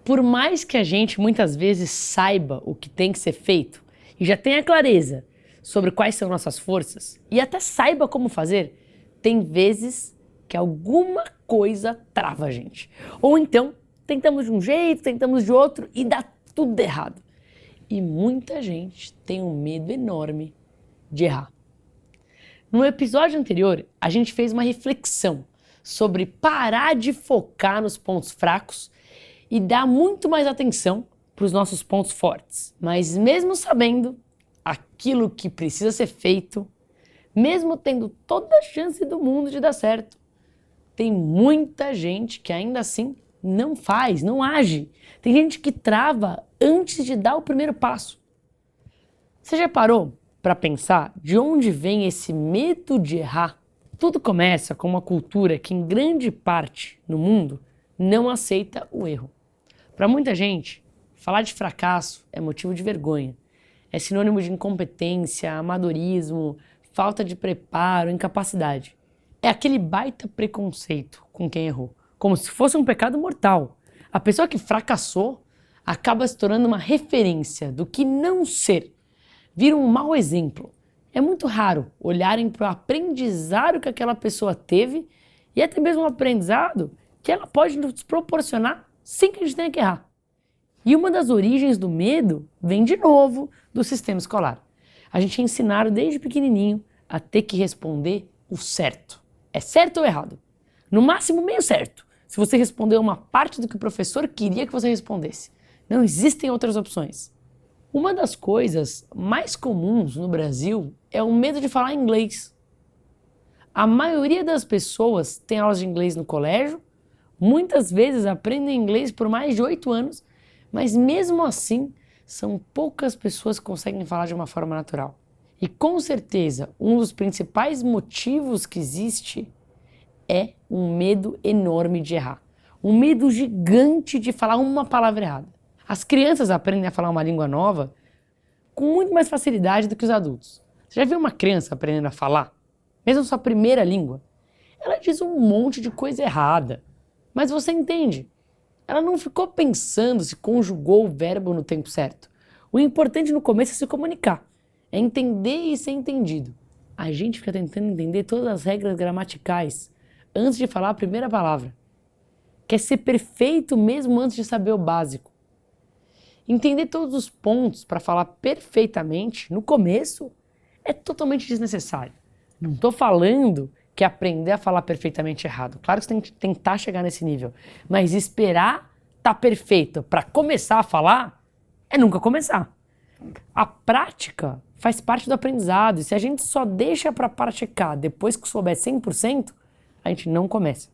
Por mais que a gente muitas vezes saiba o que tem que ser feito e já tenha clareza sobre quais são nossas forças e até saiba como fazer, tem vezes que alguma coisa trava a gente. Ou então, tentamos de um jeito, tentamos de outro e dá tudo errado. E muita gente tem um medo enorme de errar. No episódio anterior, a gente fez uma reflexão sobre parar de focar nos pontos fracos e dar muito mais atenção para os nossos pontos fortes. Mas mesmo sabendo aquilo que precisa ser feito, mesmo tendo toda a chance do mundo de dar certo, tem muita gente que ainda assim não faz, não age. Tem gente que trava antes de dar o primeiro passo. Você já parou para pensar de onde vem esse medo de errar? Tudo começa com uma cultura que em grande parte no mundo não aceita o erro. Para muita gente, falar de fracasso é motivo de vergonha. É sinônimo de incompetência, amadorismo, falta de preparo, incapacidade. É aquele baita preconceito com quem errou, como se fosse um pecado mortal. A pessoa que fracassou acaba se tornando uma referência do que não ser, vira um mau exemplo. É muito raro olharem para o aprendizado que aquela pessoa teve e até mesmo um aprendizado que ela pode nos proporcionar sem que a gente tenha que errar. E uma das origens do medo vem de novo do sistema escolar. A gente é ensinado desde pequenininho a ter que responder o certo. É certo ou errado? No máximo meio certo, se você responder uma parte do que o professor queria que você respondesse. Não existem outras opções. Uma das coisas mais comuns no Brasil é o medo de falar inglês. A maioria das pessoas tem aulas de inglês no colégio, muitas vezes aprendem inglês por mais de 8 anos, mas mesmo assim são poucas pessoas que conseguem falar de uma forma natural. E com certeza, um dos principais motivos que existe é um medo enorme de errar. Um medo gigante de falar uma palavra errada. As crianças aprendem a falar uma língua nova com muito mais facilidade do que os adultos. Você já viu uma criança aprendendo a falar? Mesmo sua primeira língua? Ela diz um monte de coisa errada, mas você entende. Ela não ficou pensando se conjugou o verbo no tempo certo. O importante no começo é se comunicar. É entender e ser entendido. A gente fica tentando entender todas as regras gramaticais antes de falar a primeira palavra. Quer ser perfeito mesmo antes de saber o básico. Entender todos os pontos para falar perfeitamente no começo é totalmente desnecessário. Não estou falando que aprender a falar perfeitamente é errado. Claro que você tem que tentar chegar nesse nível. Mas esperar estar perfeito para começar a falar é nunca começar. A prática faz parte do aprendizado e se a gente só deixa para praticar depois que souber 100%, a gente não começa.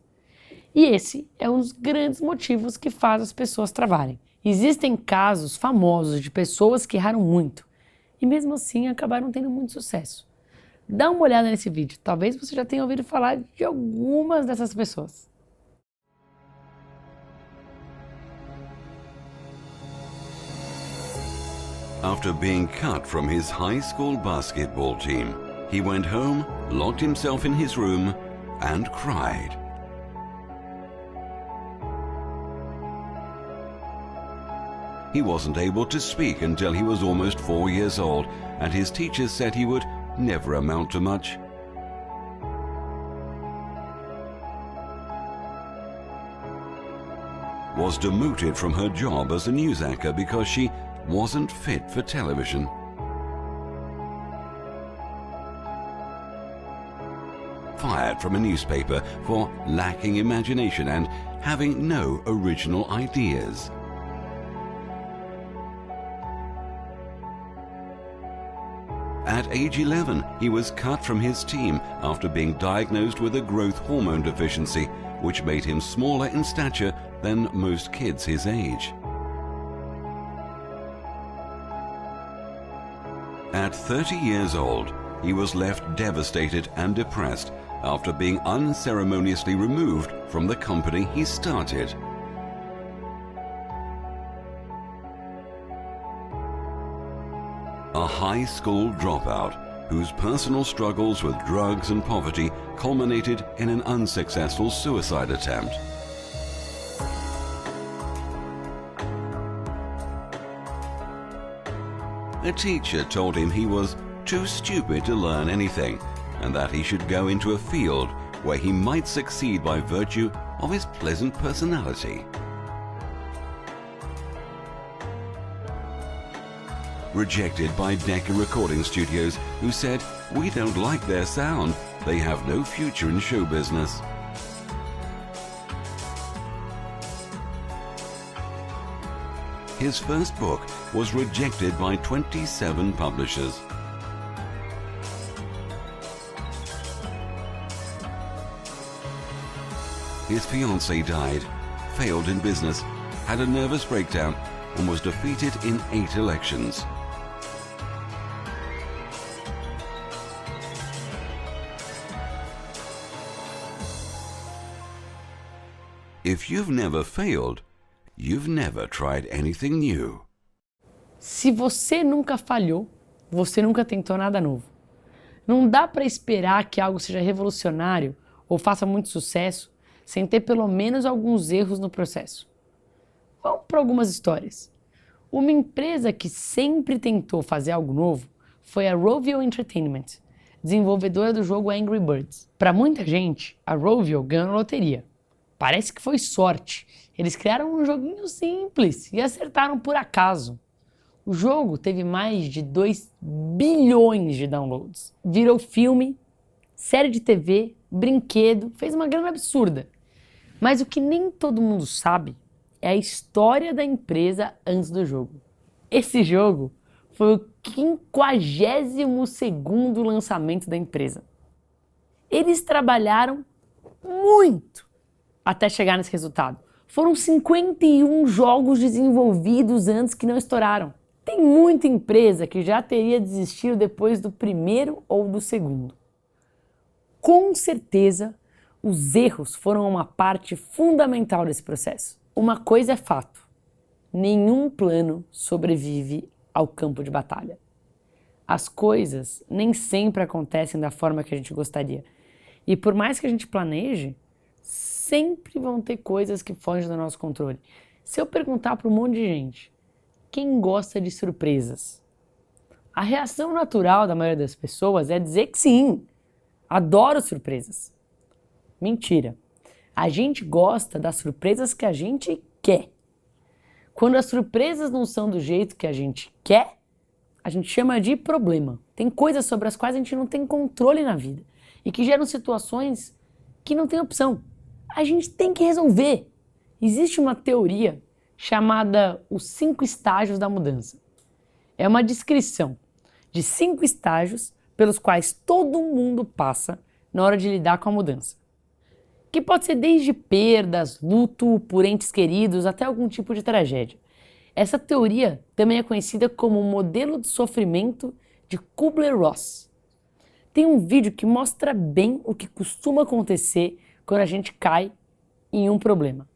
E esse é um dos grandes motivos que faz as pessoas travarem. Existem casos famosos de pessoas que erraram muito e mesmo assim acabaram tendo muito sucesso. Dá uma olhada nesse vídeo, talvez você já tenha ouvido falar de algumas dessas pessoas. After being cut from his high school basketball team, he went home, locked himself in his room, and cried. He wasn't able to speak until he was almost 4 years old, and his teachers said he would never amount to much. Was demoted from her job as a news anchor because she wasn't fit for television. Fired from a newspaper for lacking imagination and having no original ideas. At age 11, he was cut from his team after being diagnosed with a growth hormone deficiency, which made him smaller in stature than most kids his age. At 30 years old, he was left devastated and depressed after being unceremoniously removed from the company he started. A high school dropout whose personal struggles with drugs and poverty culminated in an unsuccessful suicide attempt. A teacher told him he was too stupid to learn anything, and that he should go into a field where he might succeed by virtue of his pleasant personality. Rejected by Decca Recording Studios, who said, "We don't like their sound. They have no future in show business." His first book was rejected by 27 publishers. His fiancée died, failed in business, had a nervous breakdown, and was defeated in 8 elections. If you've never failed, you've never tried anything new. Se você nunca falhou, você nunca tentou nada novo. Não dá para esperar que algo seja revolucionário ou faça muito sucesso sem ter pelo menos alguns erros no processo. Vamos para algumas histórias. Uma empresa que sempre tentou fazer algo novo foi a Rovio Entertainment, desenvolvedora do jogo Angry Birds. Para muita gente, a Rovio ganhou na loteria. Parece que foi sorte. Eles criaram um joguinho simples e acertaram por acaso. O jogo teve mais de 2 bilhões de downloads. Virou filme, série de TV, brinquedo, fez uma grana absurda. Mas o que nem todo mundo sabe é a história da empresa antes do jogo. Esse jogo foi o 52º lançamento da empresa. Eles trabalharam muito até chegar nesse resultado. Foram 51 jogos desenvolvidos antes que não estouraram. Tem muita empresa que já teria desistido depois do primeiro ou do segundo. Com certeza, os erros foram uma parte fundamental desse processo. Uma coisa é fato: nenhum plano sobrevive ao campo de batalha. As coisas nem sempre acontecem da forma que a gente gostaria. E por mais que a gente planeje, sempre vão ter coisas que fogem do nosso controle. Se eu perguntar para um monte de gente, quem gosta de surpresas? A reação natural da maioria das pessoas é dizer que sim, adoro surpresas. Mentira. A gente gosta das surpresas que a gente quer. Quando as surpresas não são do jeito que a gente quer, a gente chama de problema. Tem coisas sobre as quais a gente não tem controle na vida e que geram situações que não tem opção. A gente tem que resolver. Existe uma teoria chamada os 5 estágios da mudança. É uma descrição de 5 estágios pelos quais todo mundo passa na hora de lidar com a mudança. Que pode ser desde perdas, luto por entes queridos, até algum tipo de tragédia. Essa teoria também é conhecida como o modelo de sofrimento de Kubler-Ross. Tem um vídeo que mostra bem o que costuma acontecer quando a gente cai em um problema.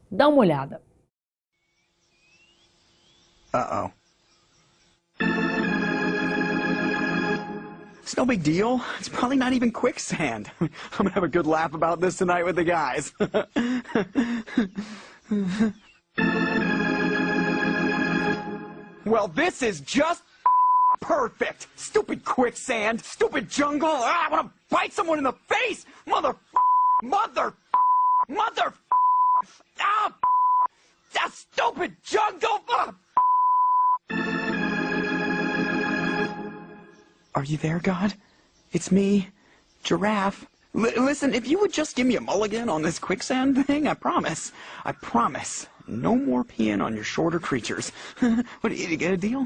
Dá uma olhada. Uh-oh. It's no big deal. It's probably not even quicksand. I'm gonna have a good laugh about this tonight with the guys. Well, this is just perfect. Stupid quicksand, stupid jungle. I want to bite someone in the face. Mother, ah, that stupid jungle. Are you there, God? It's me, Giraffe. Listen, if you would just give me a mulligan on this quicksand thing, I promise, no more peeing on your shorter creatures. What, you get a deal?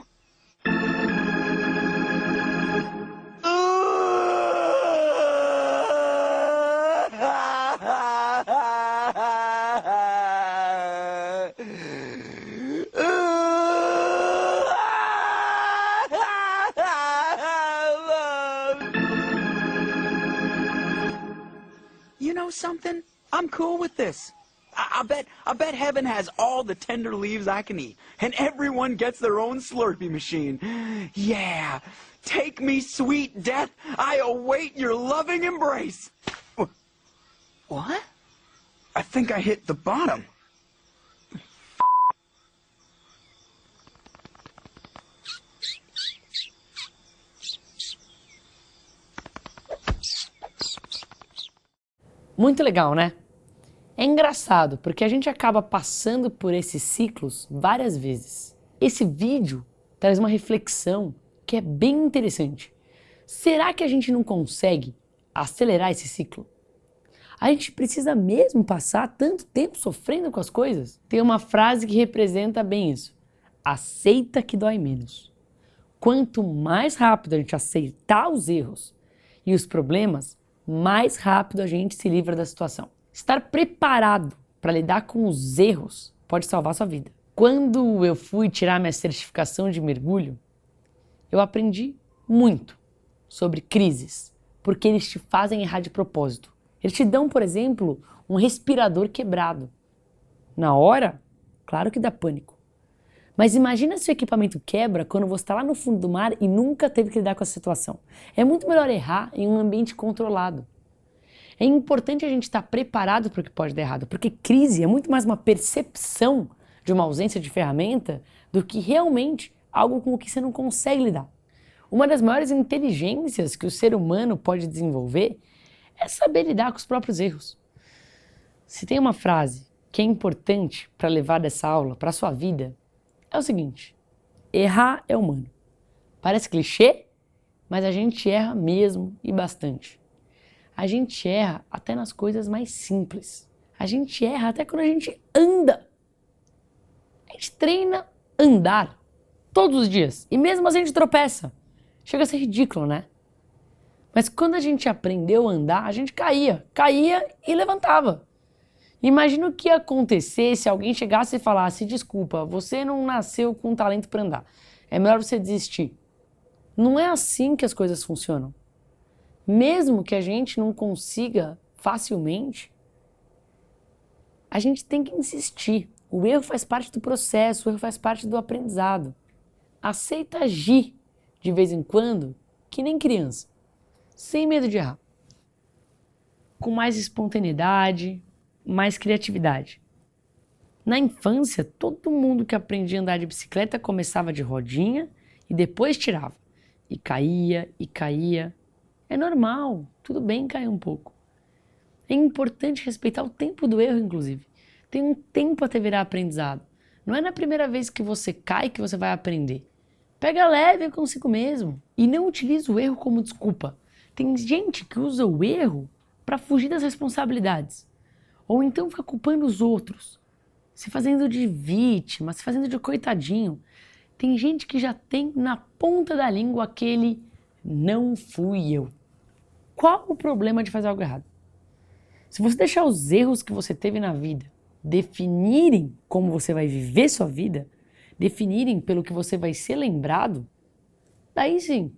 You know something? I'm cool with this. I bet heaven has all the tender leaves I can eat, and everyone gets their own Slurpee machine. Yeah, take me, sweet death. I await your loving embrace. What? I think I hit the bottom. Muito legal, né? É engraçado, porque a gente acaba passando por esses ciclos várias vezes. Esse vídeo traz uma reflexão que é bem interessante. Será que a gente não consegue acelerar esse ciclo? A gente precisa mesmo passar tanto tempo sofrendo com as coisas? Tem uma frase que representa bem isso. Aceita que dói menos. Quanto mais rápido a gente aceitar os erros e os problemas, mais rápido a gente se livra da situação. Estar preparado para lidar com os erros pode salvar sua vida. Quando eu fui tirar minha certificação de mergulho, eu aprendi muito sobre crises, porque eles te fazem errar de propósito. Eles te dão, por exemplo, um respirador quebrado. Na hora, claro que dá pânico. Mas imagina se o equipamento quebra quando você está lá no fundo do mar e nunca teve que lidar com essa situação. É muito melhor errar em um ambiente controlado. É importante a gente estar preparado para o que pode dar errado, porque crise é muito mais uma percepção de uma ausência de ferramenta do que realmente algo com o que você não consegue lidar. Uma das maiores inteligências que o ser humano pode desenvolver é saber lidar com os próprios erros. Se tem uma frase que é importante para levar dessa aula para a sua vida, é o seguinte: errar é humano. Parece clichê, mas a gente erra mesmo e bastante. A gente erra até nas coisas mais simples. A gente erra até quando a gente anda. A gente treina andar todos os dias e mesmo assim a gente tropeça. Chega a ser ridículo, né? Mas quando a gente aprendeu a andar, a gente caía e levantava. Imagina o que ia acontecer se alguém chegasse e falasse: desculpa, você não nasceu com talento para andar. É melhor você desistir. Não é assim que as coisas funcionam. Mesmo que a gente não consiga facilmente, a gente tem que insistir. O erro faz parte do processo, o erro faz parte do aprendizado. Aceita agir de vez em quando, que nem criança, sem medo de errar. Com mais espontaneidade, mais criatividade. Na infância, todo mundo que aprendia a andar de bicicleta começava de rodinha e depois tirava. E caía, e caía. É normal, tudo bem cair um pouco. É importante respeitar o tempo do erro, inclusive. Tem um tempo até virar aprendizado. Não é na primeira vez que você cai que você vai aprender. Pega leve consigo mesmo e não utilize o erro como desculpa. Tem gente que usa o erro para fugir das responsabilidades. Ou então fica culpando os outros, se fazendo de vítima, se fazendo de coitadinho. Tem gente que já tem na ponta da língua aquele "não fui eu". Qual o problema de fazer algo errado? Se você deixar os erros que você teve na vida definirem como você vai viver sua vida, definirem pelo que você vai ser lembrado, daí sim,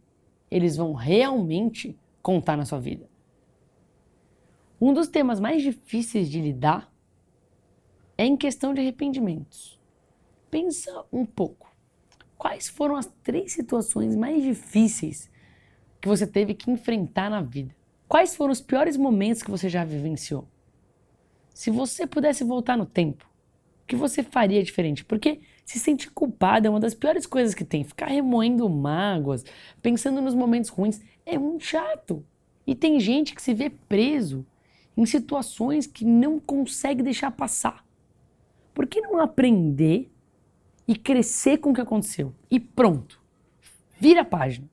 eles vão realmente contar na sua vida. Um dos temas mais difíceis de lidar é em questão de arrependimentos. Pensa um pouco. Quais foram as 3 situações mais difíceis que você teve que enfrentar na vida? Quais foram os piores momentos que você já vivenciou? Se você pudesse voltar no tempo, o que você faria diferente? Porque se sentir culpado é uma das piores coisas que tem. Ficar remoendo mágoas, pensando nos momentos ruins, é muito chato. E tem gente que se vê preso em situações que não consegue deixar passar. Por que não aprender e crescer com o que aconteceu? E pronto, vira a página.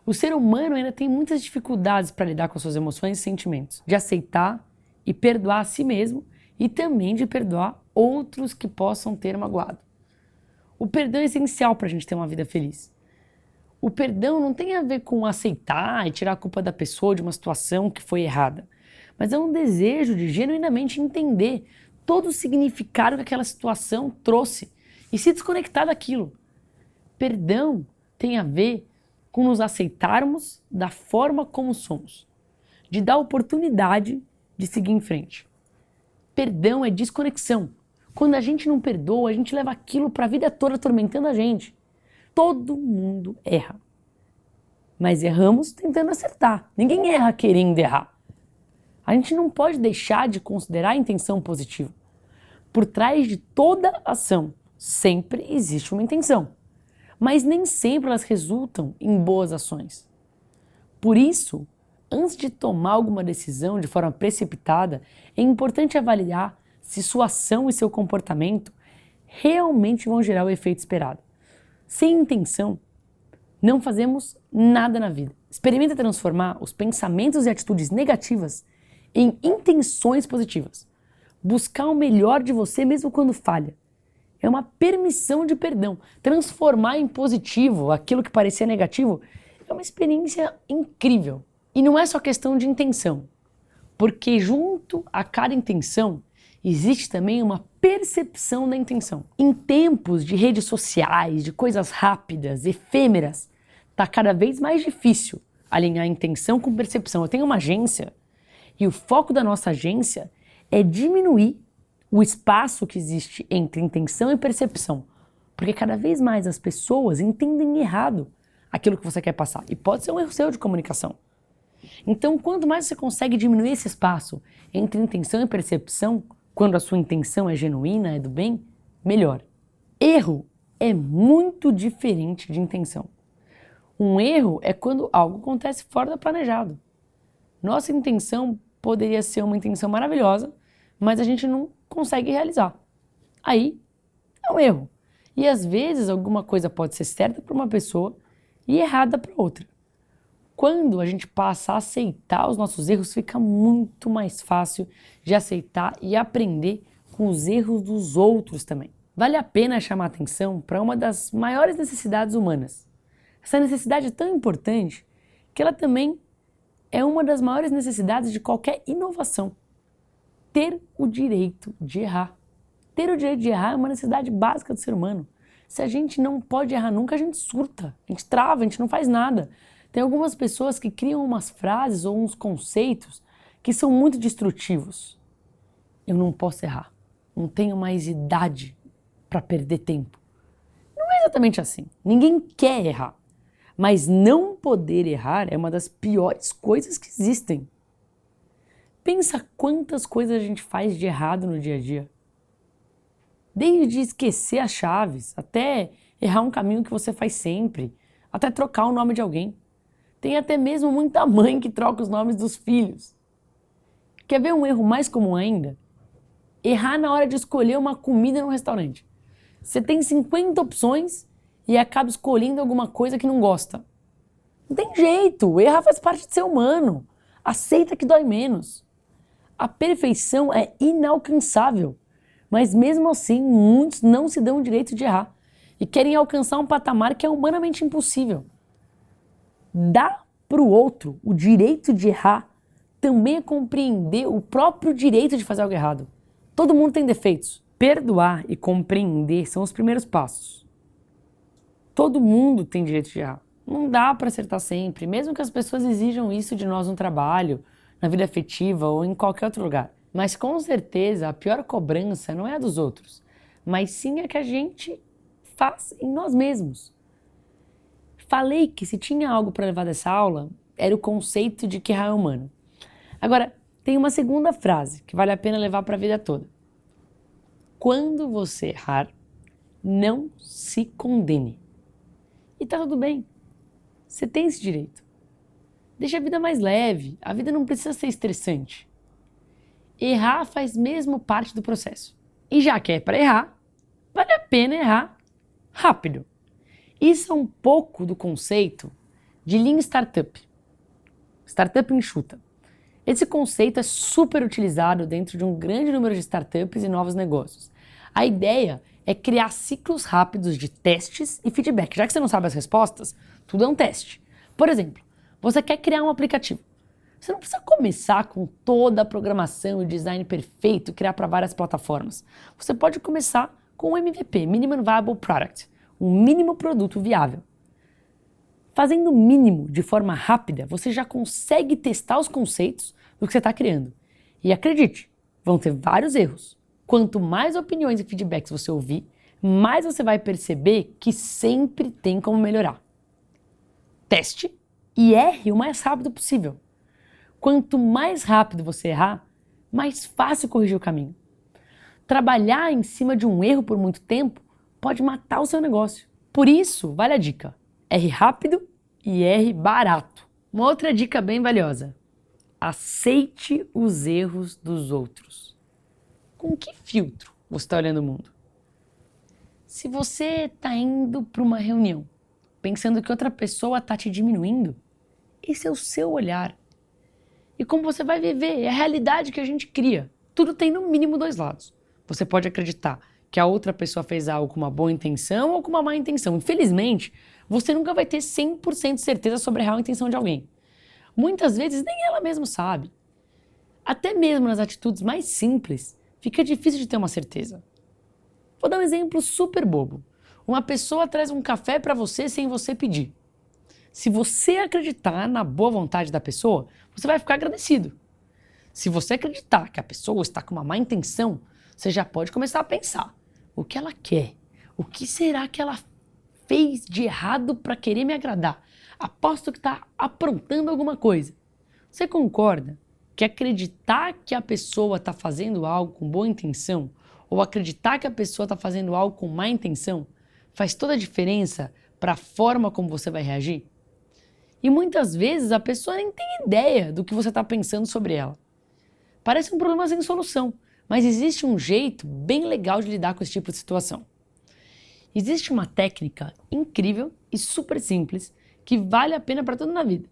O ser humano ainda tem muitas dificuldades para lidar com as suas emoções e sentimentos, de aceitar e perdoar a si mesmo e também de perdoar outros que possam ter magoado. O perdão é essencial para a gente ter uma vida feliz. O perdão não tem a ver com aceitar e tirar a culpa da pessoa de uma situação que foi errada, mas é um desejo de genuinamente entender todo o significado que aquela situação trouxe e se desconectar daquilo. Perdão tem a ver com nos aceitarmos da forma como somos, de dar oportunidade de seguir em frente. Perdão é desconexão. Quando a gente não perdoa, a gente leva aquilo para a vida toda atormentando a gente. Todo mundo erra. Mas erramos tentando acertar. Ninguém erra querendo errar. A gente não pode deixar de considerar a intenção positiva. Por trás de toda ação, sempre existe uma intenção. Mas nem sempre elas resultam em boas ações. Por isso, antes de tomar alguma decisão de forma precipitada, é importante avaliar se sua ação e seu comportamento realmente vão gerar o efeito esperado. Sem intenção, não fazemos nada na vida. Experimenta transformar os pensamentos e atitudes negativas em intenções positivas. Buscar o melhor de você mesmo quando falha. É uma permissão de perdão. Transformar em positivo aquilo que parecia negativo é uma experiência incrível. E não é só questão de intenção, porque junto a cada intenção existe também uma percepção da intenção. Em tempos de redes sociais, de coisas rápidas, efêmeras, está cada vez mais difícil alinhar intenção com percepção. Eu tenho uma agência e o foco da nossa agência é diminuir o espaço que existe entre intenção e percepção, porque cada vez mais as pessoas entendem errado aquilo que você quer passar. E pode ser um erro seu de comunicação. Então, quanto mais você consegue diminuir esse espaço entre intenção e percepção, quando a sua intenção é genuína, é do bem, melhor. Erro é muito diferente de intenção. Um erro é quando algo acontece fora do planejado. Nossa intenção poderia ser uma intenção maravilhosa, mas a gente não consegue realizar. Aí é um erro. E às vezes alguma coisa pode ser certa para uma pessoa e errada para outra. Quando a gente passa a aceitar os nossos erros, fica muito mais fácil de aceitar e aprender com os erros dos outros também. Vale a pena chamar atenção para uma das maiores necessidades humanas. Essa necessidade é tão importante que ela também é uma das maiores necessidades de qualquer inovação. Ter o direito de errar. Ter o direito de errar é uma necessidade básica do ser humano. Se a gente não pode errar nunca, a gente surta, a gente trava, a gente não faz nada. Tem algumas pessoas que criam umas frases ou uns conceitos que são muito destrutivos. Eu não posso errar. Não tenho mais idade para perder tempo. Não é exatamente assim. Ninguém quer errar. Mas não poder errar é uma das piores coisas que existem. Pensa quantas coisas a gente faz de errado no dia a dia. Desde esquecer as chaves, até errar um caminho que você faz sempre, até trocar o nome de alguém. Tem até mesmo muita mãe que troca os nomes dos filhos. Quer ver um erro mais comum ainda? Errar na hora de escolher uma comida no restaurante. Você tem 50 opções e acaba escolhendo alguma coisa que não gosta. Não tem jeito, errar faz parte de ser humano. Aceita que dói menos. A perfeição é inalcançável, mas mesmo assim muitos não se dão o direito de errar e querem alcançar um patamar que é humanamente impossível. Dar para o outro o direito de errar também é compreender o próprio direito de fazer algo errado. Todo mundo tem defeitos. Perdoar e compreender são os primeiros passos. Todo mundo tem direito de errar. Não dá para acertar sempre, mesmo que as pessoas exijam isso de nós no trabalho, na vida afetiva ou em qualquer outro lugar. Mas com certeza a pior cobrança não é a dos outros, mas sim a que a gente faz em nós mesmos. Falei que se tinha algo para levar dessa aula, era o conceito de que errar é humano. Agora, tem uma segunda frase que vale a pena levar para a vida toda. Quando você errar, não se condene. E tá tudo bem. Você tem esse direito. Deixa a vida mais leve. A vida não precisa ser estressante. Errar faz mesmo parte do processo. E já que é para errar, vale a pena errar rápido. Isso é um pouco do conceito de Lean Startup. Startup enxuta. Esse conceito é super utilizado dentro de um grande número de startups e novos negócios. A ideia é criar ciclos rápidos de testes e feedback. Já que você não sabe as respostas, tudo é um teste. Por exemplo, você quer criar um aplicativo. Você não precisa começar com toda a programação e design perfeito e criar para várias plataformas. Você pode começar com um MVP, Minimum Viable Product, um mínimo produto viável. Fazendo o mínimo de forma rápida, você já consegue testar os conceitos do que você está criando. E acredite, vão ter vários erros. Quanto mais opiniões e feedbacks você ouvir, mais você vai perceber que sempre tem como melhorar. Teste e erre o mais rápido possível. Quanto mais rápido você errar, mais fácil corrigir o caminho. Trabalhar em cima de um erro por muito tempo pode matar o seu negócio. Por isso, vale a dica. Erre rápido e erre barato. Uma outra dica bem valiosa. aceite os erros dos outros. Com que filtro você está olhando o mundo? Se você está indo para uma reunião pensando que outra pessoa está te diminuindo, esse é o seu olhar. E como você vai viver, é a realidade que a gente cria. Tudo tem no mínimo dois lados. Você pode acreditar que a outra pessoa fez algo com uma boa intenção ou com uma má intenção. Infelizmente, você nunca vai ter 100% de certeza sobre a real intenção de alguém. Muitas vezes nem ela mesma sabe. Até mesmo nas atitudes mais simples, fica difícil de ter uma certeza. Vou dar um exemplo super bobo. Uma pessoa traz um café para você sem você pedir. Se você acreditar na boa vontade da pessoa, você vai ficar agradecido. Se você acreditar que a pessoa está com uma má intenção, você já pode começar a pensar: o que ela quer? O que será que ela fez de errado para querer me agradar? Aposto que está aprontando alguma coisa. Você concorda que acreditar que a pessoa está fazendo algo com boa intenção ou acreditar que a pessoa está fazendo algo com má intenção faz toda a diferença para a forma como você vai reagir? E muitas vezes a pessoa nem tem ideia do que você está pensando sobre ela. Parece um problema sem solução, mas existe um jeito bem legal de lidar com esse tipo de situação. Existe uma técnica incrível e super simples que vale a pena para tudo na vida.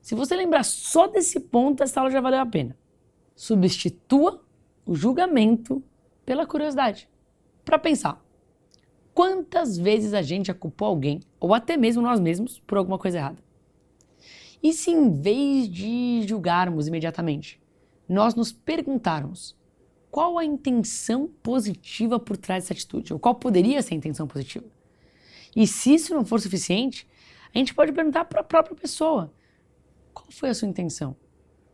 Se você lembrar só desse ponto, essa aula já valeu a pena. Substitua o julgamento pela curiosidade. Para pensar, quantas vezes a gente já culpou alguém, ou até mesmo nós mesmos, por alguma coisa errada? E se em vez de julgarmos imediatamente, nós nos perguntarmos qual a intenção positiva por trás dessa atitude, ou qual poderia ser a intenção positiva? E se isso não for suficiente, a gente pode perguntar para a própria pessoa: qual foi a sua intenção?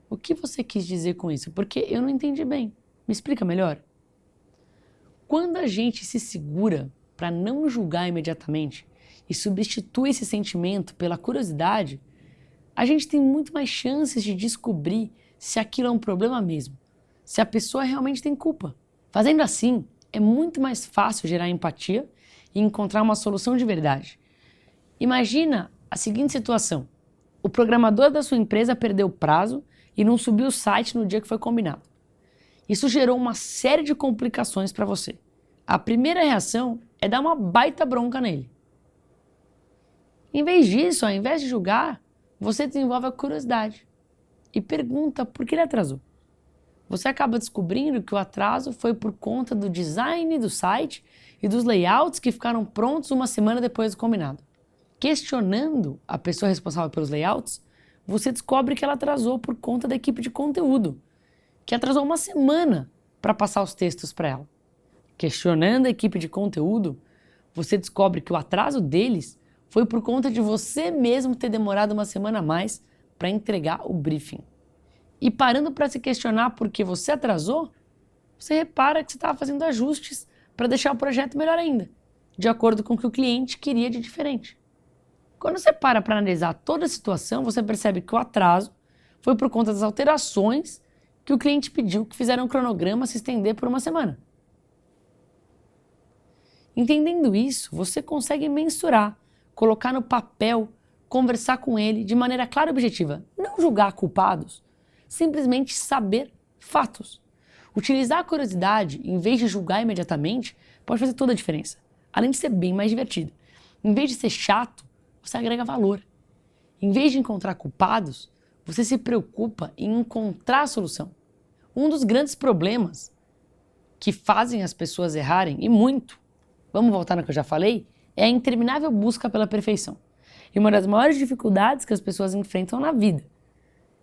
O que você quis dizer com isso? Porque eu não entendi bem. Me explica melhor? Quando a gente se segura para não julgar imediatamente e substitui esse sentimento pela curiosidade, a gente tem muito mais chances de descobrir se aquilo é um problema mesmo, se a pessoa realmente tem culpa. Fazendo assim, é muito mais fácil gerar empatia e encontrar uma solução de verdade. Imagina a seguinte situação: o programador da sua empresa perdeu o prazo e não subiu o site no dia que foi combinado. Isso gerou uma série de complicações para você. A primeira reação é dar uma baita bronca nele. Em vez disso, ao invés de julgar, você desenvolve a curiosidade e pergunta por que ele atrasou. Você acaba descobrindo que o atraso foi por conta do design do site e dos layouts que ficaram prontos uma semana depois do combinado. Questionando a pessoa responsável pelos layouts, você descobre que ela atrasou por conta da equipe de conteúdo, que atrasou uma semana para passar os textos para ela. Questionando a equipe de conteúdo, você descobre que o atraso deles foi por conta de você mesmo ter demorado uma semana a mais para entregar o briefing. E parando para se questionar por que você atrasou, você repara que você estava fazendo ajustes para deixar o projeto melhor ainda, de acordo com o que o cliente queria de diferente. Quando você para analisar toda a situação, você percebe que o atraso foi por conta das alterações que o cliente pediu, que fizeram o cronograma se estender por uma semana. Entendendo isso, você consegue mensurar, colocar no papel, conversar com ele de maneira clara e objetiva. Não julgar culpados, simplesmente saber fatos. Utilizar a curiosidade, em vez de julgar imediatamente, pode fazer toda a diferença. Além de ser bem mais divertido. Em vez de ser chato, você agrega valor. Em vez de encontrar culpados, você se preocupa em encontrar a solução. Um dos grandes problemas que fazem as pessoas errarem, e muito, vamos voltar no que eu já falei, é a interminável busca pela perfeição. E uma das maiores dificuldades que as pessoas enfrentam na vida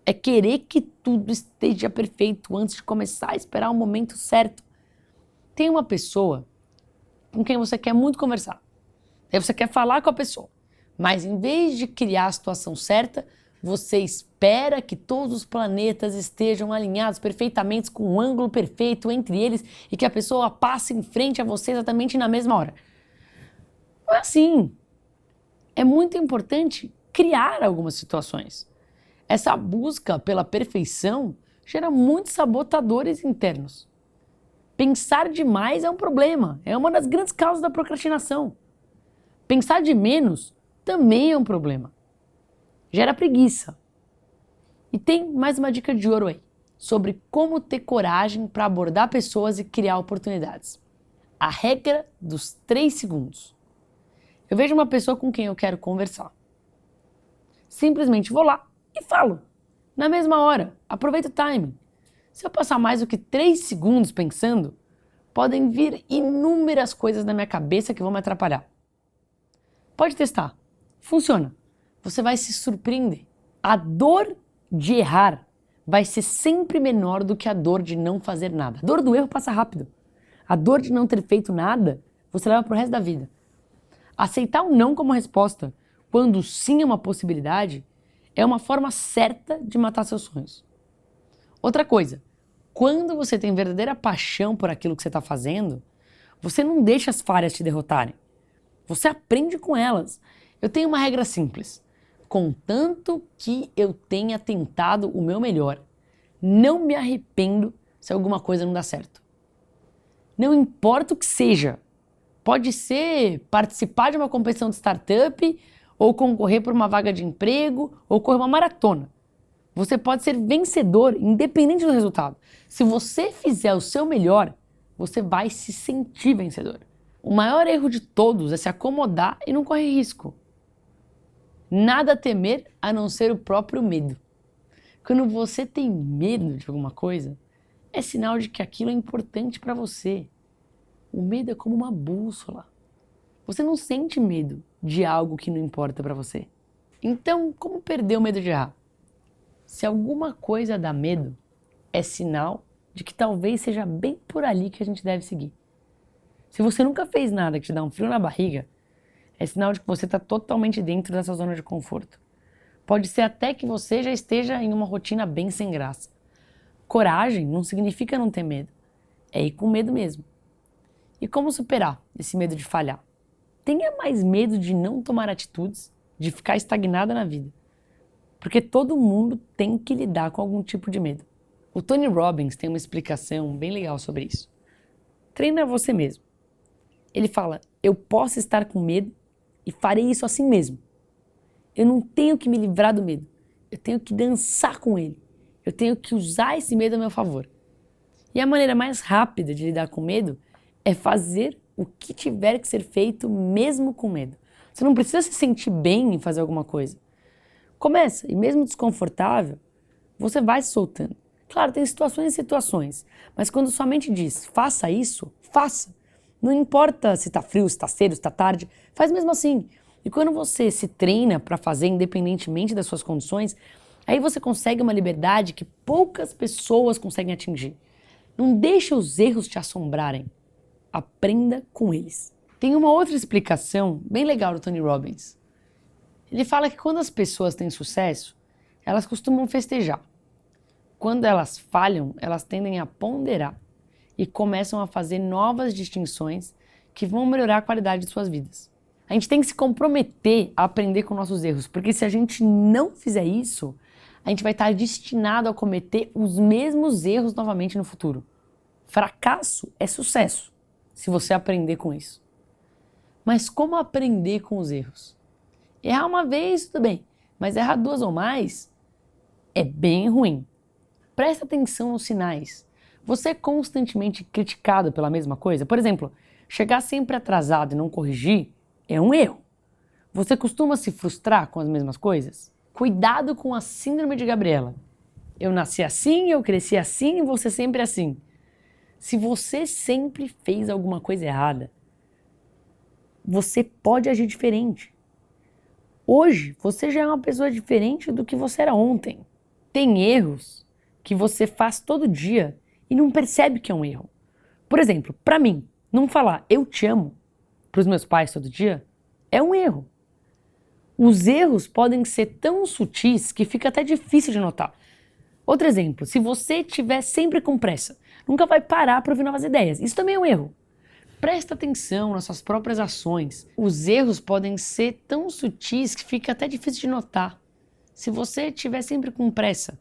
é querer que tudo esteja perfeito antes de começar a esperar o momento certo. Tem uma pessoa com quem você quer muito conversar. Aí você quer falar com a pessoa, mas em vez de criar a situação certa, você espera que todos os planetas estejam alinhados perfeitamente com um ângulo perfeito entre eles e que a pessoa passe em frente a você exatamente na mesma hora. Não é assim. É muito importante criar algumas situações. Essa busca pela perfeição gera muitos sabotadores internos. Pensar demais é um problema, é uma das grandes causas da procrastinação. Pensar de menos também é um problema. Gera preguiça. E tem mais uma dica de ouro aí, sobre como ter coragem para abordar pessoas e criar oportunidades. A regra dos 3 segundos. Eu vejo uma pessoa com quem eu quero conversar. Simplesmente vou lá e falo. Na mesma hora, aproveito o timing. Se eu passar mais do que 3 segundos pensando, podem vir inúmeras coisas na minha cabeça que vão me atrapalhar. Pode testar. Funciona. Você vai se surpreender. A dor de errar vai ser sempre menor do que a dor de não fazer nada. A dor do erro passa rápido. A dor de não ter feito nada, você leva pro resto da vida. Aceitar um não como resposta, quando sim é uma possibilidade, é uma forma certa de matar seus sonhos. Outra coisa, quando você tem verdadeira paixão por aquilo que você está fazendo, você não deixa as falhas te derrotarem. Você aprende com elas. Eu tenho uma regra simples. Contanto que eu tenha tentado o meu melhor, não me arrependo se alguma coisa não dá certo. Não importa o que seja. Pode ser participar de uma competição de startup, ou concorrer por uma vaga de emprego, ou correr uma maratona. Você pode ser vencedor, independente do resultado. Se você fizer o seu melhor, você vai se sentir vencedor. O maior erro de todos é se acomodar e não correr risco. Nada a temer a não ser o próprio medo. Quando você tem medo de alguma coisa, é sinal de que aquilo é importante para você. O medo é como uma bússola. Você não sente medo de algo que não importa para você. Então, como perder o medo de errar? Se alguma coisa dá medo, é sinal de que talvez seja bem por ali que a gente deve seguir. Se você nunca fez nada que te dá um frio na barriga, é sinal de que você está totalmente dentro dessa zona de conforto. Pode ser até que você já esteja em uma rotina bem sem graça. Coragem não significa não ter medo, é ir com medo mesmo. E como superar esse medo de falhar? Tenha mais medo de não tomar atitudes, de ficar estagnada na vida. Porque todo mundo tem que lidar com algum tipo de medo. O Tony Robbins tem uma explicação bem legal sobre isso. Treina você mesmo. Ele fala, eu posso estar com medo e farei isso assim mesmo. Eu não tenho que me livrar do medo. Eu tenho que dançar com ele. Eu tenho que usar esse medo a meu favor. E a maneira mais rápida de lidar com medo é fazer o que tiver que ser feito mesmo com medo. Você não precisa se sentir bem em fazer alguma coisa. Começa, e mesmo desconfortável, você vai se soltando. Claro, tem situações e situações, mas quando sua mente diz, faça isso, faça. Não importa se está frio, se está cedo, se está tarde, faz mesmo assim. E quando você se treina para fazer independentemente das suas condições, aí você consegue uma liberdade que poucas pessoas conseguem atingir. Não deixe os erros te assombrarem. Aprenda com eles. Tem uma outra explicação bem legal do Tony Robbins. Ele fala que quando as pessoas têm sucesso, elas costumam festejar. Quando elas falham, elas tendem a ponderar e começam a fazer novas distinções que vão melhorar a qualidade de suas vidas. A gente tem que se comprometer a aprender com nossos erros, porque se a gente não fizer isso, a gente vai estar destinado a cometer os mesmos erros novamente no futuro. Fracasso é sucesso, se você aprender com isso. Mas como aprender com os erros? Errar uma vez, tudo bem, mas errar 2 ou mais é bem ruim. Presta atenção nos sinais. Você é constantemente criticado pela mesma coisa? Por exemplo, chegar sempre atrasado e não corrigir é um erro. Você costuma se frustrar com as mesmas coisas? Cuidado com a síndrome de Gabriela. Eu nasci assim, eu cresci assim e vou ser sempre assim. Se você sempre fez alguma coisa errada, você pode agir diferente. Hoje, você já é uma pessoa diferente do que você era ontem. Tem erros que você faz todo dia e não percebe que é um erro. Por exemplo, para mim, não falar eu te amo para os meus pais todo dia é um erro. Os erros podem ser tão sutis que fica até difícil de notar. Outro exemplo, se você estiver sempre com pressa, nunca vai parar para ouvir novas ideias. Isso também é um erro. Presta atenção nas suas próprias ações. Os erros podem ser tão sutis que fica até difícil de notar. Se você estiver sempre com pressa,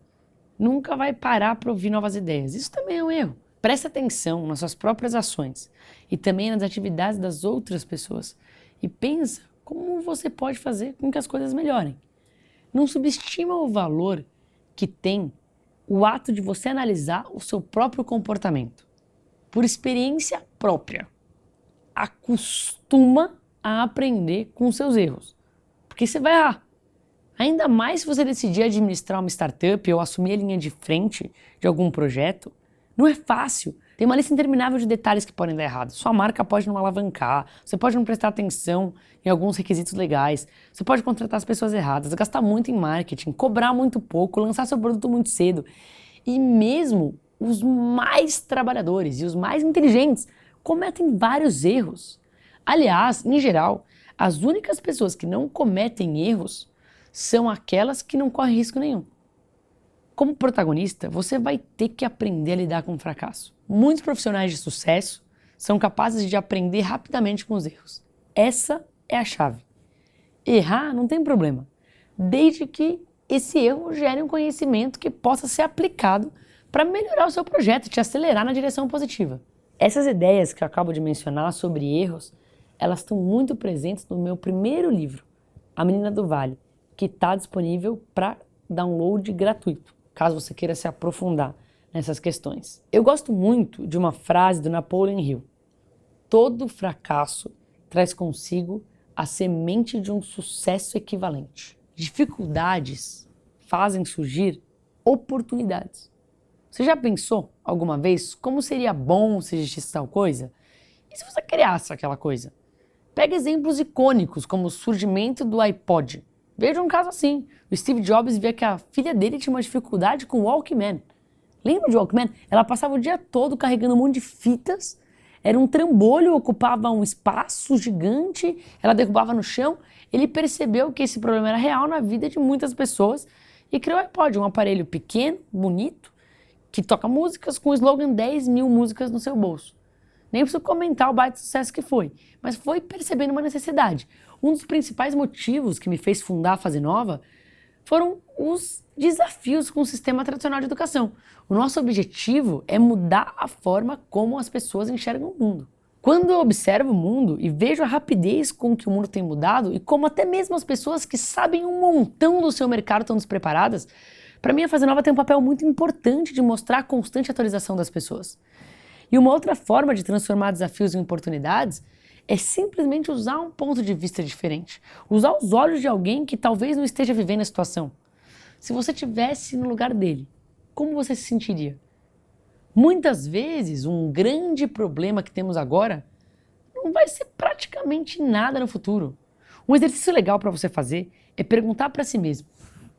nunca vai parar para ouvir novas ideias. Isso também é um erro. Presta atenção nas suas próprias ações e também nas atividades das outras pessoas. E pensa como você pode fazer com que as coisas melhorem. Não subestima o valor que tem o ato de você analisar o seu próprio comportamento. Por experiência própria, acostuma a aprender com os seus erros. Porque você vai errar. Ainda mais se você decidir administrar uma startup ou assumir a linha de frente de algum projeto. Não é fácil. Tem uma lista interminável de detalhes que podem dar errado. Sua marca pode não alavancar, você pode não prestar atenção em alguns requisitos legais, você pode contratar as pessoas erradas, gastar muito em marketing, cobrar muito pouco, lançar seu produto muito cedo. E mesmo os mais trabalhadores e os mais inteligentes cometem vários erros. Aliás, em geral, as únicas pessoas que não cometem erros são aquelas que não correm risco nenhum. Como protagonista, você vai ter que aprender a lidar com o fracasso. Muitos profissionais de sucesso são capazes de aprender rapidamente com os erros. Essa é a chave. Errar não tem problema, desde que esse erro gere um conhecimento que possa ser aplicado para melhorar o seu projeto e te acelerar na direção positiva. Essas ideias que eu acabo de mencionar sobre erros, elas estão muito presentes no meu primeiro livro, A Menina do Vale, que está disponível para download gratuito, caso você queira se aprofundar nessas questões. Eu gosto muito de uma frase do Napoleon Hill: todo fracasso traz consigo a semente de um sucesso equivalente. Dificuldades fazem surgir oportunidades. Você já pensou alguma vez como seria bom se existisse tal coisa? E se você criasse aquela coisa? Pega exemplos icônicos como o surgimento do iPod. Veja um caso assim. O Steve Jobs via que a filha dele tinha uma dificuldade com o Walkman. Lembra de Walkman? Ela passava o dia todo carregando um monte de fitas. Era um trambolho, ocupava um espaço gigante, ela derrubava no chão. Ele percebeu que esse problema era real na vida de muitas pessoas e criou o iPod, um aparelho pequeno, bonito, que toca músicas com o slogan 10 mil músicas no seu bolso. Nem preciso comentar o baita sucesso que foi, mas foi percebendo uma necessidade. Um dos principais motivos que me fez fundar a Fase Nova foram os desafios com o sistema tradicional de educação. O nosso objetivo é mudar a forma como as pessoas enxergam o mundo. Quando eu observo o mundo e vejo a rapidez com que o mundo tem mudado e como até mesmo as pessoas que sabem um montão do seu mercado estão despreparadas, para mim a Fase Nova tem um papel muito importante de mostrar a constante atualização das pessoas. E uma outra forma de transformar desafios em oportunidades é simplesmente usar um ponto de vista diferente. Usar os olhos de alguém que talvez não esteja vivendo a situação. Se você estivesse no lugar dele, como você se sentiria? Muitas vezes, um grande problema que temos agora não vai ser praticamente nada no futuro. Um exercício legal para você fazer é perguntar para si mesmo: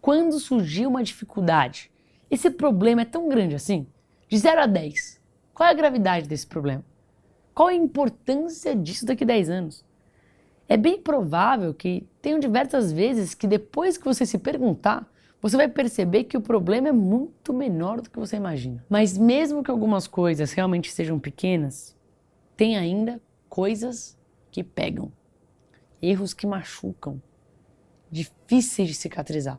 quando surgiu uma dificuldade, esse problema é tão grande assim? De 0 a 10, qual é a gravidade desse problema? Qual a importância disso daqui a 10 anos? É bem provável que tenham diversas vezes que depois que você se perguntar, você vai perceber que o problema é muito menor do que você imagina. Mas mesmo que algumas coisas realmente sejam pequenas, tem ainda coisas que pegam. Erros que machucam, difíceis de cicatrizar.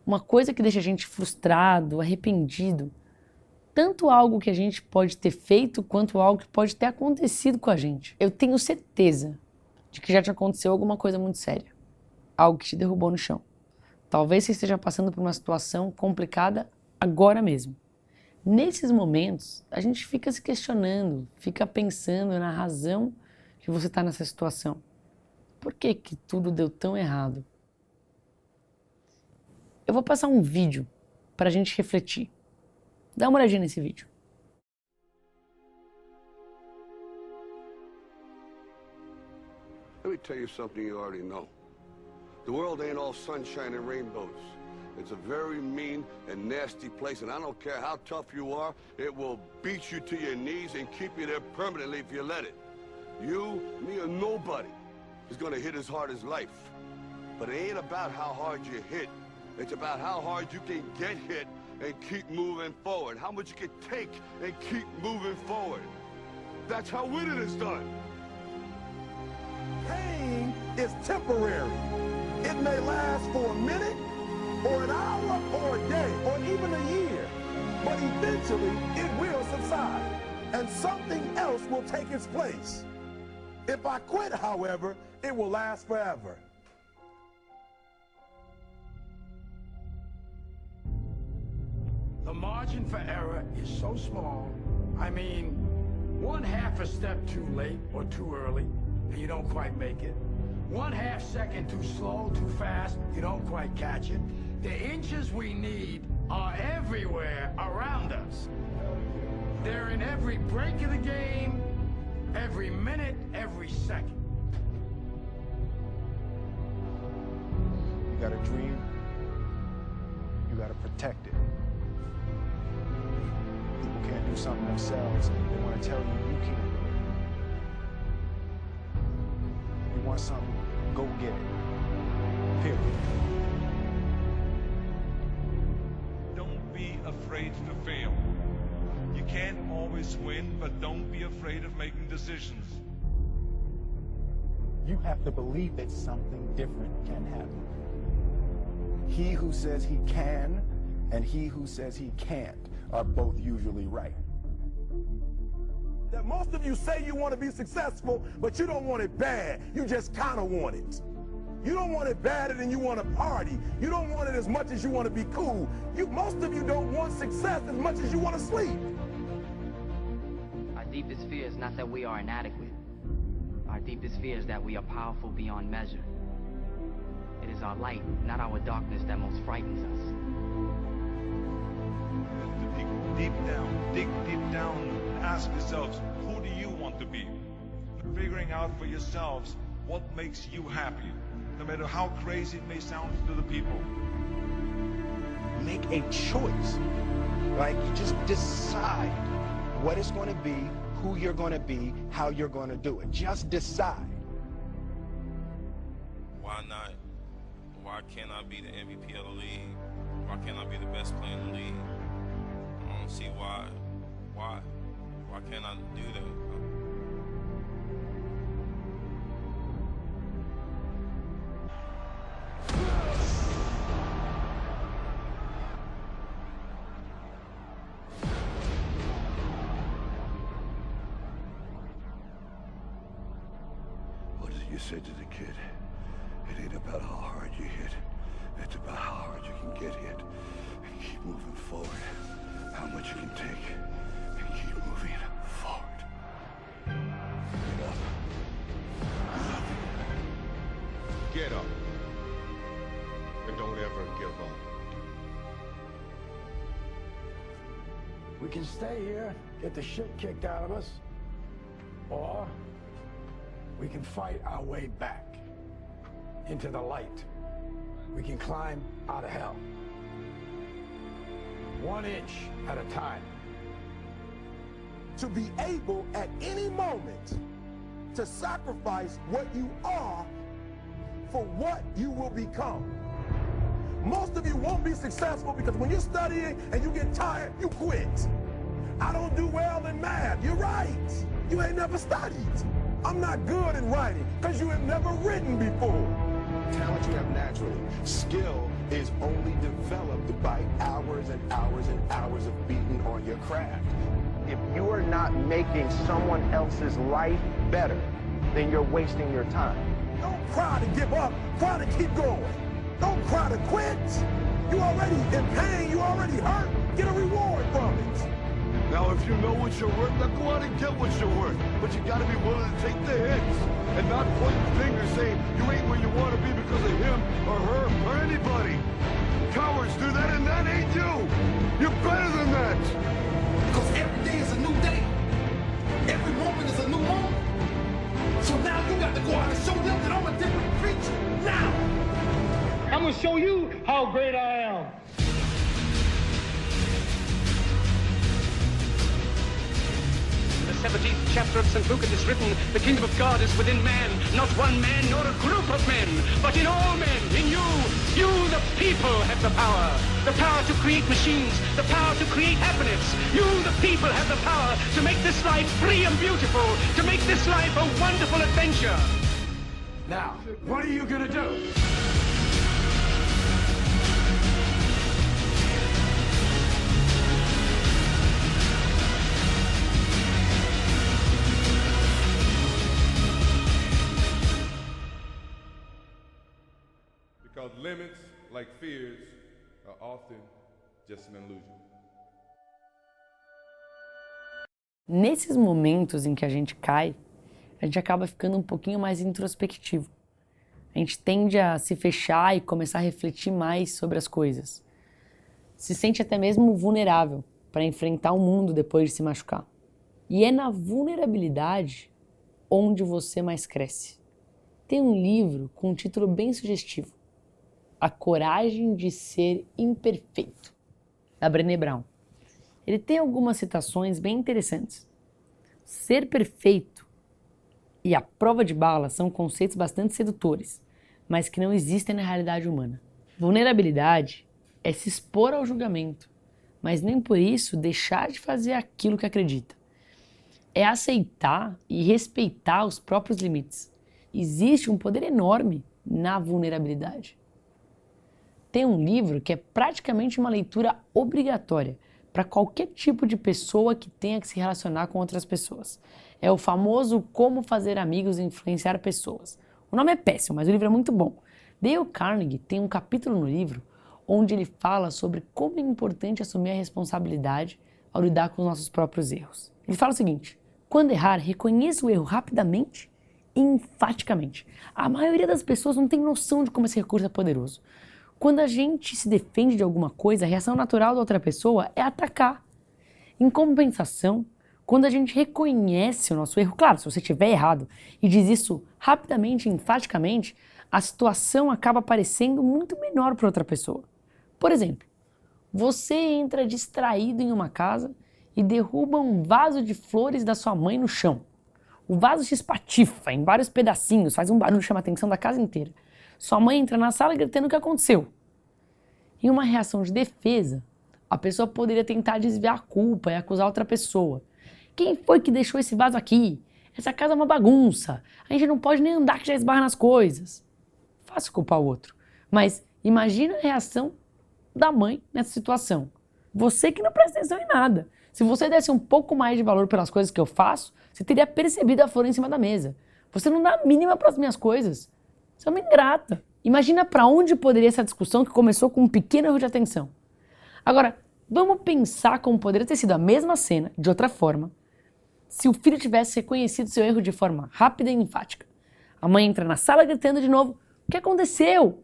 Uma coisa que deixa a gente frustrado, arrependido, tanto algo que a gente pode ter feito, quanto algo que pode ter acontecido com a gente. Eu tenho certeza de que já te aconteceu alguma coisa muito séria. Algo que te derrubou no chão. Talvez você esteja passando por uma situação complicada agora mesmo. Nesses momentos, a gente fica se questionando, fica pensando na razão de você estar nessa situação. Por que que tudo deu tão errado? Eu vou passar um vídeo para a gente refletir. Dá uma olhadinha nesse vídeo. Let me tell you something you already know. The world ain't all sunshine and rainbows. It's a very mean and nasty place, and I don't care how tough you are, it will beat you to your knees and keep you there permanently if you let it. You, me, or nobody is gonna hit as hard as life. But it ain't about how hard you hit. It's about how hard you can get hit and keep moving forward. How much you can take and keep moving forward. That's how winning is done. Pain is temporary. It may last for a minute, or an hour, or a day, or even a year. But eventually, it will subside, and something else will take its place. If I quit, however, it will last forever. The margin for error is so small. I mean, 1/2 a step too late or too early, and you don't quite make it. 1/2 second too slow, too fast, you don't quite catch it. The inches we need are everywhere around us. They're in every break of the game, every minute, every second. You got a dream, you got to protect it. People can't do something themselves, they want to tell you you can't do it. You want something, go get it. Period. Don't be afraid to fail. You can't always win, but don't be afraid of making decisions. You have to believe that something different can happen. He who says he can and he who says he can't are both usually right. That most of you say you want to be successful, but you don't want it bad. You just kind of want it. You don't want it badder than you want to party. You don't want it as much as you want to be cool. Most of you don't want success as much as you want to sleep. Our deepest fear is not that we are inadequate. Our deepest fear is that we are powerful beyond measure. It is our light, not our darkness, that most frightens us. Dig deep down, and ask yourselves, who do you want to be? Figuring out for yourselves what makes you happy, no matter how crazy it may sound to the people. Make a choice. Like, just decide what it's going to be, who you're going to be, how you're going to do it. Just decide. Why not? Why can't I be the MVP of the league? Why can't I be the best player in the league? I don't see why. Why can't I do that? What is it you said to the kid? It ain't about how hard you hit. It's about how hard you can get hit. And keep moving forward. How much you can take. And keep moving forward. Get up. Get up. And don't ever give up. We can stay here, get the shit kicked out of us, or we can fight our way back into the light. We can climb out of hell. 1 inch at a time. To be able at any moment to sacrifice what you are for what you will become. Most of you won't be successful because when you're studying and you get tired, you quit. I don't do well in math. You're right. You ain't never studied. I'm not good in writing because you have never written before. Talent you have naturally. Skill is only developed by hours and hours and hours of beating on your craft. If you are not making someone else's life better, then you're wasting your time. Don't cry to give up. Cry to keep going. Don't cry to quit. You already in pain. You already hurt. Get a reward from it. Now, if you know what you're worth, now go out and get what you're worth. But you gotta be willing to take the hits and not point the finger saying you ain't where you want to be because of him or her or anybody. Cowards do that, and that ain't you. You're better than that. Because every day is a new day. Every moment is a new moment. So now you got to go out and show them that I'm a different creature. Now! I'm gonna show you how great I am. The 17th chapter of St. Luke it is written, the kingdom of God is within man, not one man nor a group of men, but in all men, in you. You, the people, have the power to create machines, the power to create happiness. You, the people, have the power to make this life free and beautiful, to make this life a wonderful adventure. Now, what are you gonna do? Because limits, like fears, are often just an illusion. Nesses momentos em que a gente cai, a gente acaba ficando um pouquinho mais introspectivo. A gente tende a se fechar e começar a refletir mais sobre as coisas. Se sente até mesmo vulnerável para enfrentar o mundo depois de se machucar. E é na vulnerabilidade onde você mais cresce. Tem um livro com um título bem sugestivo: A Coragem de Ser Imperfeito, da Brené Brown. Ele tem algumas citações bem interessantes. Ser perfeito e a prova de bala são conceitos bastante sedutores, mas que não existem na realidade humana. Vulnerabilidade é se expor ao julgamento, mas nem por isso deixar de fazer aquilo que acredita. É aceitar e respeitar os próprios limites. Existe um poder enorme na vulnerabilidade. Tem um livro que é praticamente uma leitura obrigatória para qualquer tipo de pessoa que tenha que se relacionar com outras pessoas. É o famoso Como Fazer Amigos e Influenciar Pessoas. O nome é péssimo, mas o livro é muito bom. Dale Carnegie tem um capítulo no livro onde ele fala sobre como é importante assumir a responsabilidade ao lidar com os nossos próprios erros. Ele fala o seguinte: quando errar, reconheça o erro rapidamente e enfaticamente. A maioria das pessoas não tem noção de como esse recurso é poderoso. Quando a gente se defende de alguma coisa, a reação natural da outra pessoa é atacar. Em compensação, quando a gente reconhece o nosso erro, claro, se você estiver errado e diz isso rapidamente e enfaticamente, a situação acaba parecendo muito menor para outra pessoa. Por exemplo, você entra distraído em uma casa e derruba um vaso de flores da sua mãe no chão. O vaso se espatifa em vários pedacinhos, faz um barulho que chama a atenção da casa inteira. Sua mãe entra na sala gritando o que aconteceu. Em uma reação de defesa, a pessoa poderia tentar desviar a culpa e acusar outra pessoa. Quem foi que deixou esse vaso aqui? Essa casa é uma bagunça. A gente não pode nem andar que já esbarra nas coisas. Fácil culpar o outro. Mas imagina a reação da mãe nessa situação. Você que não presta atenção em nada. Se você desse um pouco mais de valor pelas coisas que eu faço, você teria percebido a flor em cima da mesa. Você não dá a mínima para as minhas coisas. Você é uma ingrata. Imagina para onde poderia essa discussão que começou com um pequeno erro de atenção. Agora, vamos pensar como poderia ter sido a mesma cena, de outra forma, se o filho tivesse reconhecido seu erro de forma rápida e enfática. A mãe entra na sala gritando de novo: o que aconteceu?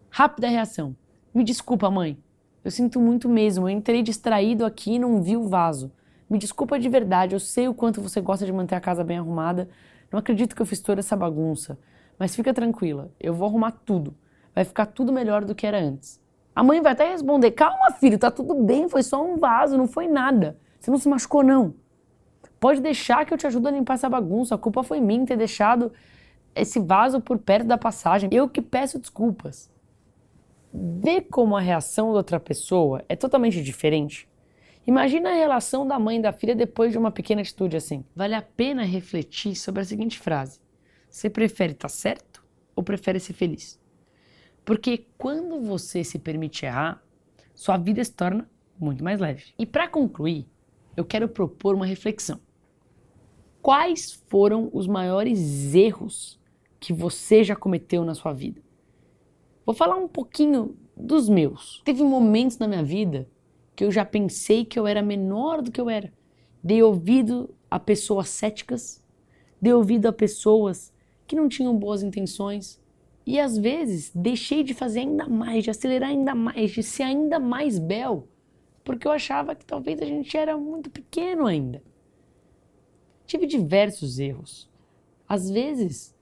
Rápida reação: me desculpa, mãe. Eu sinto muito mesmo, eu entrei distraído aqui e não vi o vaso. Me desculpa de verdade, eu sei o quanto você gosta de manter a casa bem arrumada. Não acredito que eu fiz toda essa bagunça. Mas fica tranquila, eu vou arrumar tudo. Vai ficar tudo melhor do que era antes. A mãe vai até responder: calma, filho, tá tudo bem, foi só um vaso, não foi nada. Você não se machucou, não. Pode deixar que eu te ajudo a limpar essa bagunça. A culpa foi minha ter deixado esse vaso por perto da passagem. Eu que peço desculpas. Vê como a reação da outra pessoa é totalmente diferente? Imagina a relação da mãe e da filha depois de uma pequena atitude assim. Vale a pena refletir sobre a seguinte frase: você prefere estar certo ou prefere ser feliz? Porque quando você se permite errar, sua vida se torna muito mais leve. E para concluir, eu quero propor uma reflexão. Quais foram os maiores erros que você já cometeu na sua vida? Vou falar um pouquinho dos meus. Teve momentos na minha vida que eu já pensei que eu era menor do que eu era. Dei ouvido a pessoas céticas, dei ouvido a pessoas que não tinham boas intenções e às vezes deixei de fazer ainda mais, de acelerar ainda mais, de ser ainda mais bel, porque eu achava que talvez a gente era muito pequeno ainda. Tive diversos erros. Às vezes,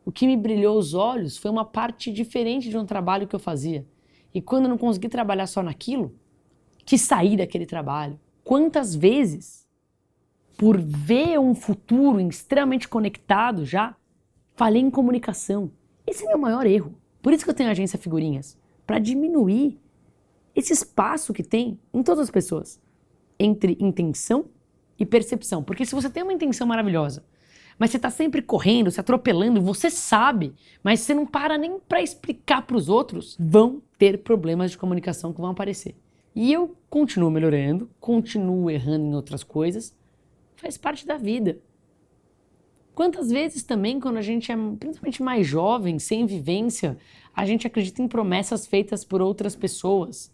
o que me brilhou os olhos foi uma parte diferente de um trabalho que eu fazia. E quando eu não consegui trabalhar só naquilo, quis sair daquele trabalho. Quantas vezes, por ver um futuro extremamente conectado já, falhei em comunicação. Esse é meu maior erro. Por isso que eu tenho a agência Figurinhas, para diminuir esse espaço que tem em todas as pessoas entre intenção e percepção. Porque se você tem uma intenção maravilhosa, mas você está sempre correndo, se atropelando, você sabe, mas você não para nem para explicar para os outros, vão ter problemas de comunicação que vão aparecer. E eu continuo melhorando, continuo errando em outras coisas, faz parte da vida. Quantas vezes também, quando a gente é principalmente mais jovem, sem vivência, a gente acredita em promessas feitas por outras pessoas.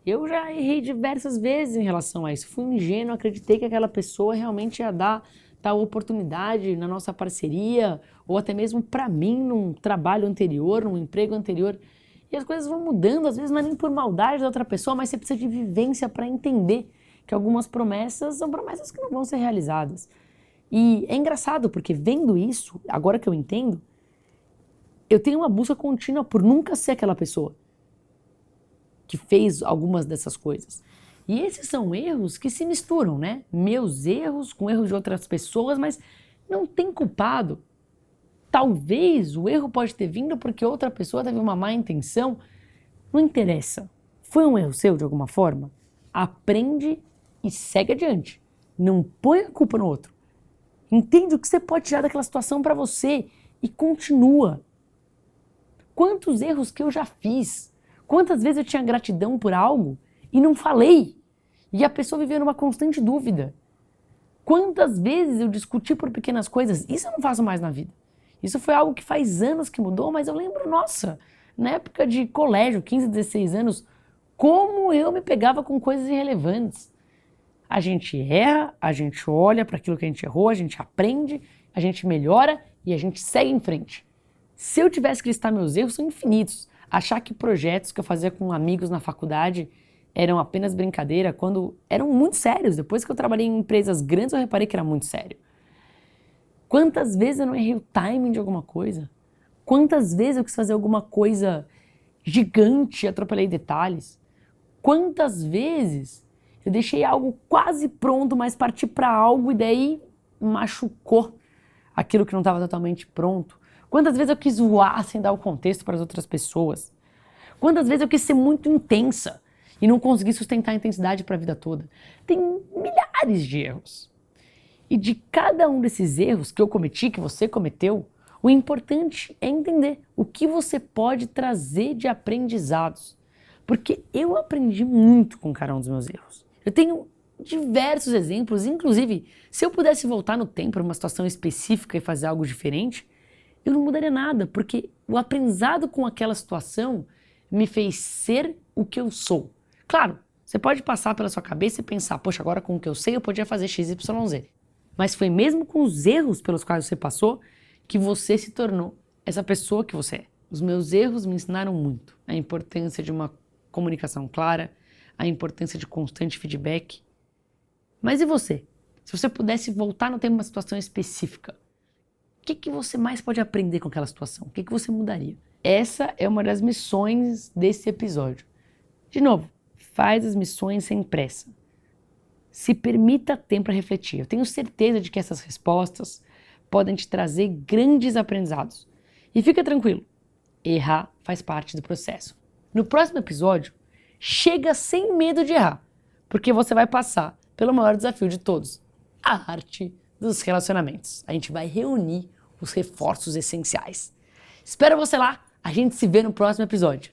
Eu já errei diversas vezes em relação a isso. Fui ingênuo, acreditei que aquela pessoa realmente ia dar tal oportunidade na nossa parceria, ou até mesmo para mim num trabalho anterior, num emprego anterior. E as coisas vão mudando, às vezes não é nem por maldade da outra pessoa, mas você precisa de vivência para entender que algumas promessas são promessas que não vão ser realizadas. E é engraçado, porque vendo isso, agora que eu entendo, eu tenho uma busca contínua por nunca ser aquela pessoa que fez algumas dessas coisas. E esses são erros que se misturam, né? Meus erros com erros de outras pessoas, mas não tem culpado. Talvez o erro pode ter vindo porque outra pessoa teve uma má intenção. Não interessa. Foi um erro seu de alguma forma? Aprende e segue adiante. Não põe a culpa no outro. Entende o que você pode tirar daquela situação para você e continua. Quantos erros que eu já fiz? Quantas vezes eu tinha gratidão por algo e não falei? E a pessoa vivia numa constante dúvida. Quantas vezes eu discuti por pequenas coisas? Isso eu não faço mais na vida. Isso foi algo que faz anos que mudou, mas eu lembro, nossa, na época de colégio, 15, 16 anos, como eu me pegava com coisas irrelevantes. A gente erra, a gente olha para aquilo que a gente errou, a gente aprende, a gente melhora e a gente segue em frente. Se eu tivesse que listar meus erros, são infinitos. Achar que projetos que eu fazia com amigos na faculdade eram apenas brincadeira, quando eram muito sérios. Depois que eu trabalhei em empresas grandes, eu reparei que era muito sério. Quantas vezes eu não errei o timing de alguma coisa? Quantas vezes eu quis fazer alguma coisa gigante e atropelei detalhes? Quantas vezes eu deixei algo quase pronto, mas parti para algo e daí machucou aquilo que não estava totalmente pronto? Quantas vezes eu quis voar sem dar o contexto para as outras pessoas? Quantas vezes eu quis ser muito intensa e não consegui sustentar a intensidade para a vida toda? Tem milhares de erros. E de cada um desses erros que eu cometi, que você cometeu, o importante é entender o que você pode trazer de aprendizados. Porque eu aprendi muito com cada um dos meus erros. Eu tenho diversos exemplos, inclusive, se eu pudesse voltar no tempo para uma situação específica e fazer algo diferente, eu não mudaria nada, porque o aprendizado com aquela situação me fez ser o que eu sou. Claro, você pode passar pela sua cabeça e pensar, poxa, agora com o que eu sei eu podia fazer XYZ. Mas foi mesmo com os erros pelos quais você passou que você se tornou essa pessoa que você é. Os meus erros me ensinaram muito. A importância de uma comunicação clara, a importância de constante feedback. Mas e você? Se você pudesse voltar no tempo uma situação específica, o que você mais pode aprender com aquela situação? O que você mudaria? Essa é uma das missões desse episódio. De novo, faz as missões sem pressa. Se permita tempo para refletir. Eu tenho certeza de que essas respostas podem te trazer grandes aprendizados. E fica tranquilo, errar faz parte do processo. No próximo episódio, chega sem medo de errar, porque você vai passar pelo maior desafio de todos, a arte dos relacionamentos. A gente vai reunir os reforços essenciais. Espero você lá, a gente se vê no próximo episódio.